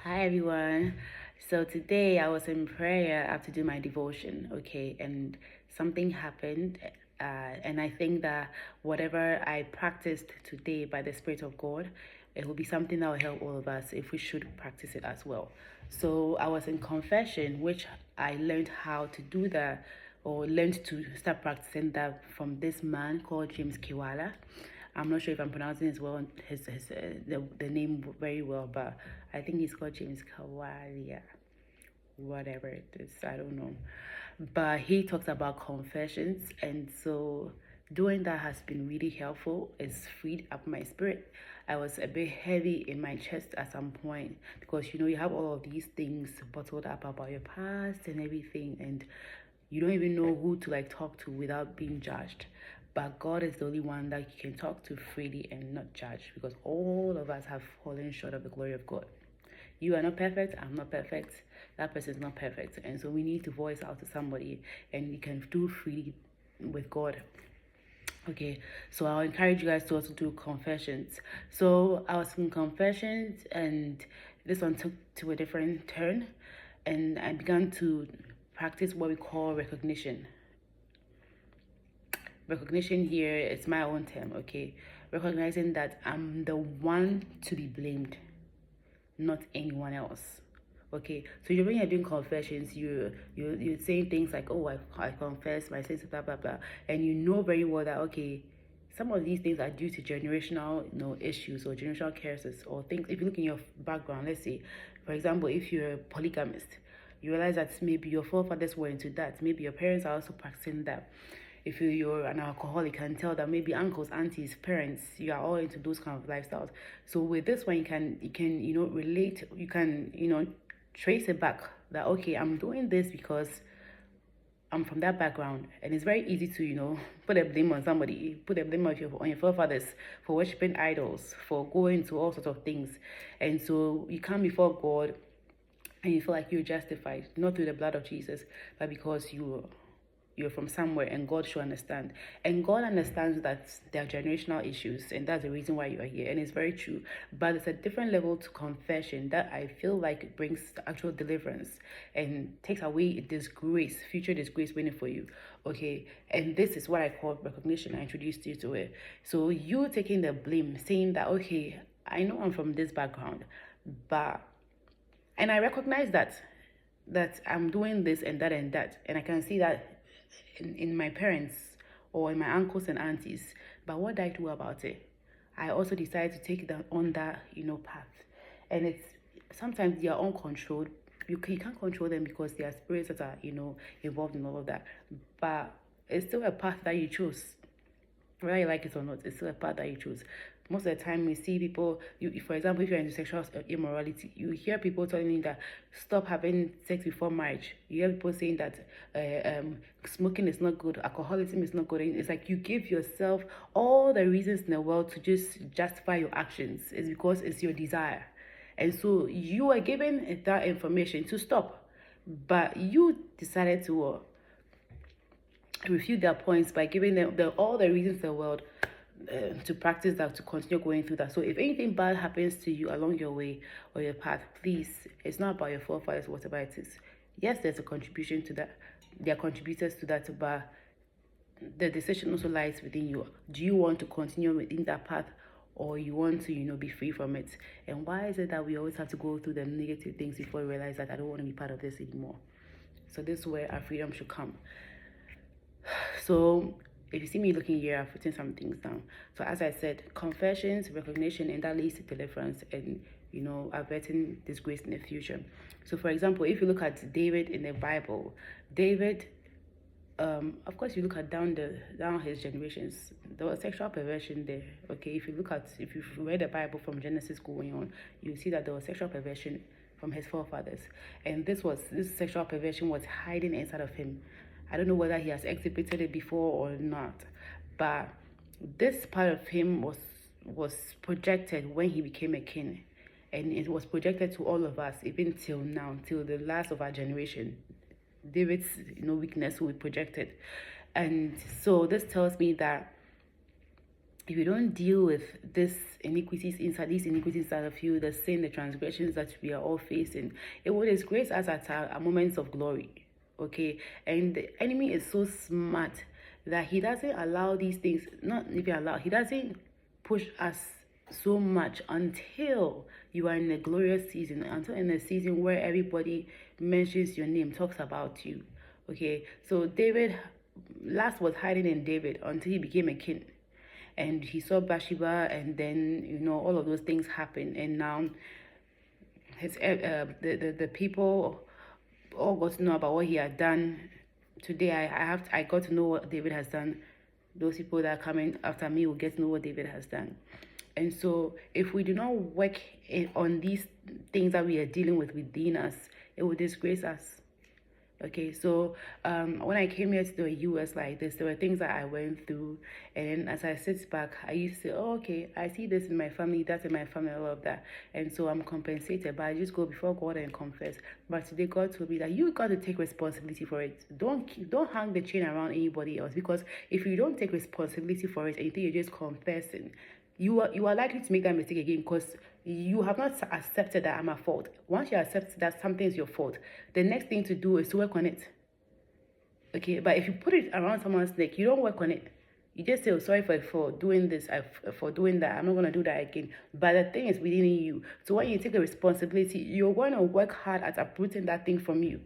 Hi everyone. So today I was in prayer after doing my devotion, okay, and something happened. And I think that whatever I practiced today by the Spirit of God, it will be something that will help all of us if we should practice it as well. So I was in confession, which I learned how to do that or learned to start practicing that from this man called James Kiwala. I'm not sure if I'm pronouncing the name very well, but I think he's called James Kawalia, whatever it is. I don't know, but he talks about confessions, and so doing that has been really helpful. It's freed up my spirit. I was a bit heavy in my chest at some point because you have all of these things bottled up about your past and everything, and you don't even know who to talk to without being judged. But God is the only one that you can talk to freely and not judge, because all of us have fallen short of the glory of God. You are not perfect, I'm not perfect, that person is not perfect, and so we need to voice out to somebody, and you can do freely with God. Okay, so I'll encourage you guys to also do confessions. So I was in confessions, and this one took to a different turn, and I began to practice what we call recognition. Recognition here is my own term, okay? Recognizing that I'm the one to be blamed, not anyone else. Okay, so when you're doing confessions, you're saying things like, oh, I confess my sins, blah blah blah, and you know very well that okay, some of these things are due to generational issues or generational curses or things. If you look in your background, let's say for example, if you're a polygamist, you realize that maybe your forefathers were into that, maybe your parents are also practicing that. If you're an alcoholic, you can tell that maybe uncles, aunties, parents, you are all into those kind of lifestyles. So with this one, you can relate, you can trace it back that okay, I'm doing this because I'm from that background. And it's very easy to put a blame on somebody, put a blame on your forefathers for worshiping idols, for going to all sorts of things. And so you come before God and you feel like you're justified, not through the blood of Jesus, but because you're from somewhere, and God should understand. And God understands that there are generational issues, and that's the reason why you are here. And it's very true. But it's a different level to confession that I feel like brings actual deliverance and takes away disgrace, future disgrace waiting for you. Okay. And this is what I call recognition. I introduced you to it. So you taking the blame, saying that, okay, I know I'm from this background, and I recognize that I'm doing this and that and that, and I can see that in my parents or in my uncles and aunties. But what do I do about it? I also decided to take that on that path, and it's sometimes they are uncontrolled. You can't control them because they are spirits that are involved in all of that. But it's still a path that you choose, whether you like it or not. It's still a path that you choose. Most of the time we see people, for example, if you're into sexual immorality, you hear people telling you that stop having sex before marriage. You hear people saying that smoking is not good, alcoholism is not good. And it's like you give yourself all the reasons in the world to just justify your actions. It's because it's your desire. And so you are given that information to stop, but you decided to refute their points by giving them all the reasons in the world to practice that, to continue going through that. So if anything bad happens to you along your way or your path, please, it's not about your forefathers, whatever it is. Yes, there's a contribution to that. There are contributors to that, but the decision also lies within you. Do you want to continue within that path, or you want to be free from it? And why is it that we always have to go through the negative things before we realize that I don't want to be part of this anymore? So this is where our freedom should come. So if you see me looking here, I've written some things down. So as I said, confessions, recognition, and that leads to deliverance and averting disgrace in the future. So for example, if you look at David in the Bible, David, of course, you look at down his generations, there was sexual perversion there. Okay, if you've read the Bible from Genesis going on, you see that there was sexual perversion from his forefathers, and this sexual perversion was hiding inside of him. I don't know whether he has exhibited it before or not, but this part of him was projected when he became a king, and it was projected to all of us, even till now, till the last of our generation. David's weakness will be projected. And so this tells me that if you don't deal with these iniquities inside of you, the sin, the transgressions that we are all facing, it will disgrace us at our moments of glory. Okay, and the enemy is so smart that he doesn't allow these things, not even allow, he doesn't push us so much until you are in a glorious season, until in a season where everybody mentions your name, talks about you. Okay, so David, last was hiding in David until he became a king, and he saw Bathsheba, and then all of those things happened, and now his the people all got to know about what he had done. Today I got to know what David has done. Those people that are coming after me will get to know what David has done. And so if we do not work on these things that we are dealing with within us, it will disgrace us. Okay, so when I came here to the US like this, there were things that I went through, and as I sit back, I used to say, oh, okay, I see this in my family, that's in my family, all of that, and so I'm compensated, but I just go before God and confess. But today God told me that you got to take responsibility for it. Don't hang the chain around anybody else, because if you don't take responsibility for it and you think you're just confessing, you are likely to make that mistake again, because you have not accepted that I'm at fault. Once you accept that something is your fault, the next thing to do is to work on it. Okay, but if you put it around someone's neck, you don't work on it. You just say, oh, sorry for doing this, for doing that, I'm not going to do that again. But the thing is within you. So when you take a responsibility, you're going to work hard at uprooting that thing from you.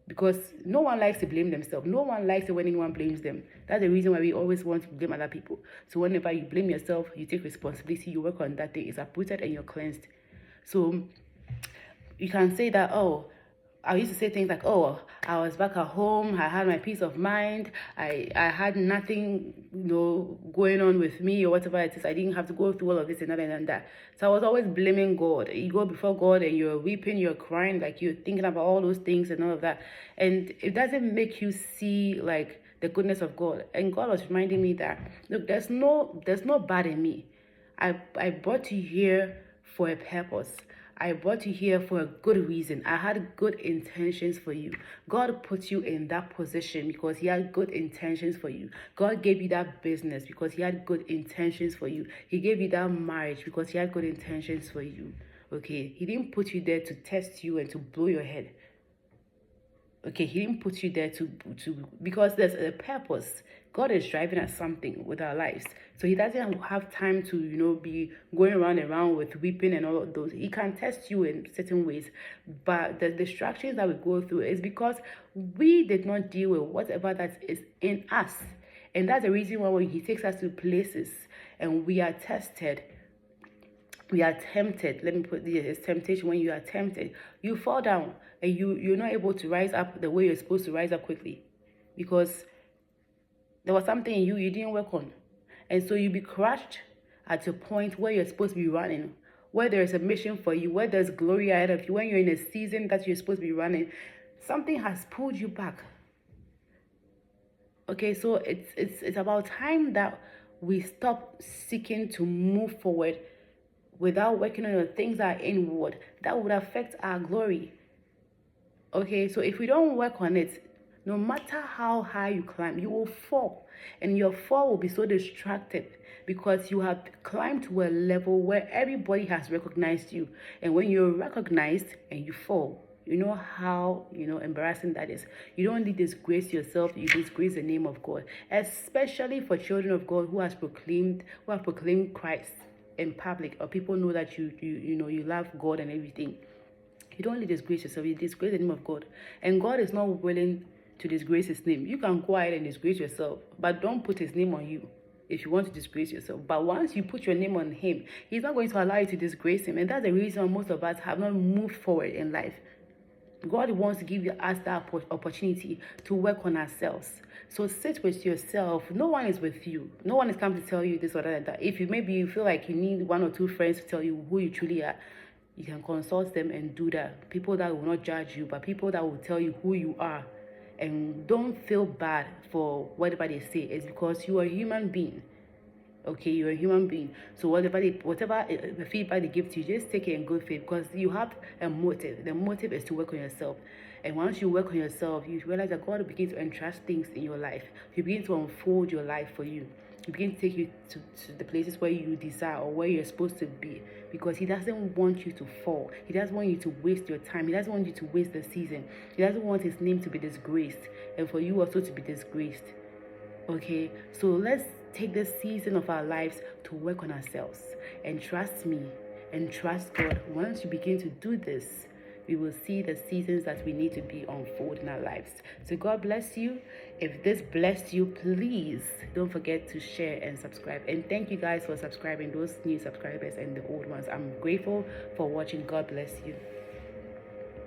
Because no one likes to blame themselves. No one likes it when anyone blames them. That's the reason why we always want to blame other people. So whenever you blame yourself, you take responsibility, you work on that thing, it's uprooted and you're cleansed. So you can say that, oh, I used to say things like, oh, I was back at home, I had my peace of mind, I had nothing, going on with me or whatever it is. I didn't have to go through all of this and that. So I was always blaming God. You go before God and you're weeping, you're crying, like you're thinking about all those things and all of that. And it doesn't make you see like the goodness of God. And God was reminding me that, look, there's no bad in me. I brought you here for a purpose. I brought you here for a good reason. I had good intentions for you. God put you in that position because he had good intentions for you. God gave you that business because he had good intentions for you. He gave you that marriage because he had good intentions for you. Okay, he didn't put you there to test you and to blow your head. Okay, he didn't put you there to because there's a purpose. God is driving at something with our lives. So he doesn't have time to, be going around with weeping and all of those. He can test you in certain ways. But the distractions that we go through is because we did not deal with whatever that is in us. And that's the reason why when he takes us to places and we are tested, we are tempted. Let me put this temptation. When you are tempted, you fall down and you're not able to rise up the way you're supposed to rise up quickly, because there was something in you didn't work on. And so you be crushed at a point where you're supposed to be running, where there is a mission for you, where there's glory ahead of you, when you're in a season that you're supposed to be running, something has pulled you back. Okay, so it's about time that we stop seeking to move forward without working on the things that are inward that would affect our glory. Okay, so if we don't work on it, no matter how high you climb, you will fall. And your fall will be so distracted because you have climbed to a level where everybody has recognized you. And when you're recognized and you fall, you know how, embarrassing that is. You don't only disgrace yourself, you disgrace the name of God. Especially for children of God who have proclaimed Christ in public, or people know that you love God and everything. You don't only disgrace yourself, you disgrace the name of God. And God is not willing to disgrace his name. You can go ahead and disgrace yourself, but don't put his name on you if you want to disgrace yourself. But once you put your name on him, he's not going to allow you to disgrace him. And that's the reason most of us have not moved forward in life. God wants to give us that opportunity to work on ourselves. So sit with yourself. No one is with you. No one is coming to tell you this or that. If you feel like you need one or two friends to tell you who you truly are, you can consult them and do that. People that will not judge you, but people that will tell you who you are. And don't feel bad for whatever they say. It's because you are a human being. Okay, you're a human being. So whatever the feedback they give to you, just take it in good faith, because you have a motive. The motive is to work on yourself. And once you work on yourself, you realize that God will begin to entrust things in your life. He begin to unfold your life for you. He begin to take you to the places where you desire or where you're supposed to be, because he doesn't want you to fall. He doesn't want you to waste your time. He doesn't want you to waste the season. He doesn't want his name to be disgraced and for you also to be disgraced. Okay, so let's take this season of our lives to work on ourselves, and trust me and trust God. Once you begin to do this, we will see the seasons that we need to be unfold in our lives. So God bless you. If this blessed you, please don't forget to share and subscribe. And thank you guys for subscribing, those new subscribers and the old ones. I'm grateful for watching. God bless you.